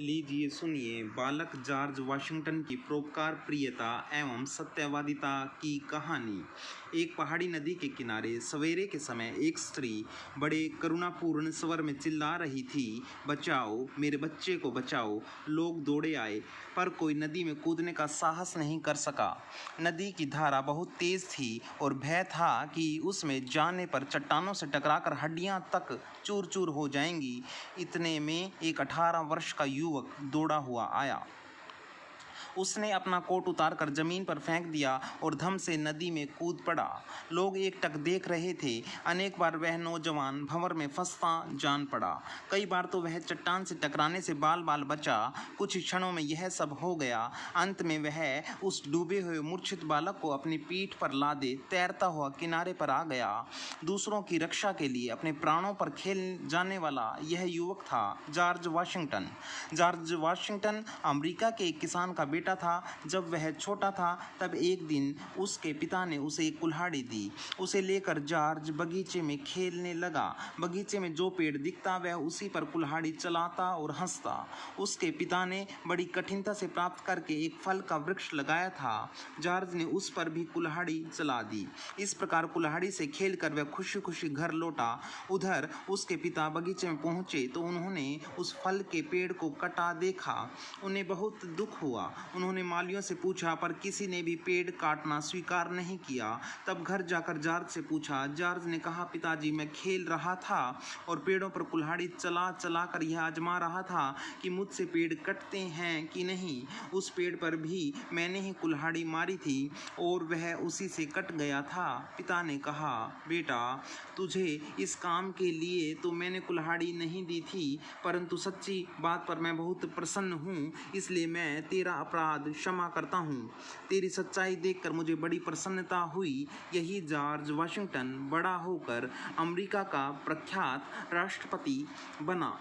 लीजिए सुनिए बालक जॉर्ज वाशिंगटन की परोपकार प्रियता एवं सत्यवादिता की कहानी। एक पहाड़ी नदी के किनारे सवेरे के समय एक स्त्री बड़े करुणापूर्ण स्वर में चिल्ला रही थी, बचाओ, मेरे बच्चे को बचाओ। लोग दौड़े आए, पर कोई नदी में कूदने का साहस नहीं कर सका। नदी की धारा बहुत तेज थी और भय था कि उसमें जाने पर चट्टानों से टकराकर हड्डियां तक चूर चूर हो जाएंगी। इतने में एक 18 वर्ष का युवक दौड़ा हुआ आया। उसने अपना कोट उतारकर जमीन पर फेंक दिया और धम से नदी में कूद पड़ा। लोग एकटक देख रहे थे। अनेक बार वह नौजवान भंवर में फंसता जान पड़ा। कई बार तो वह चट्टान से टकराने से बाल बाल बचा। कुछ क्षणों में यह सब हो गया। अंत में वह उस डूबे हुए मूर्छित बालक को अपनी पीठ पर लादे तैरता हुआ किनारे पर आ गया। दूसरों की रक्षा के लिए अपने प्राणों पर खेल जाने वाला यह युवक था George Washington. George Washington America के एक किसान का बेटा था। जब वह छोटा था तब एक दिन उसके पिता ने उसे एक कुल्हाड़ी दी। उसे लेकर जॉर्ज बगीचे में खेलने लगा। बगीचे में जो पेड़ दिखता वह उसी पर कुल्हाड़ी चलाता और हंसता। उसके पिता ने बड़ी कठिनता से प्राप्त करके एक फल का वृक्ष लगाया था। जॉर्ज ने उस पर भी कुल्हाड़ी चला दी। इस प्रकार कुल्हाड़ी से खेलकर वह खुशी खुशी घर लौटा। उधर उसके पिता बगीचे में पहुंचे तो उन्होंने उस फल के पेड़ को कटा देखा। उन्हें बहुत दुख हुआ। उन्होंने मालियों से पूछा, पर किसी ने भी पेड़ काटना स्वीकार नहीं किया। तब घर जाकर जॉर्ज से पूछा। जॉर्ज ने कहा, पिताजी, मैं खेल रहा था और पेड़ों पर कुल्हाड़ी चला चला कर यह आजमा रहा था कि मुझसे पेड़ कटते हैं कि नहीं। उस पेड़ पर भी मैंने ही कुल्हाड़ी मारी थी और वह उसी से कट गया था। पिता ने कहा, बेटा, तुझे इस काम के लिए तो मैंने कुल्हाड़ी नहीं दी थी, परंतु सच्ची बात पर मैं बहुत प्रसन्न हूँ, इसलिए मैं तेरा अपराध क्षमा करता हूँ। तेरी सच्चाई देखकर मुझे बड़ी प्रसन्नता हुई। यही जॉर्ज वाशिंगटन बड़ा होकर अमेरिका का प्रख्यात राष्ट्रपति बना।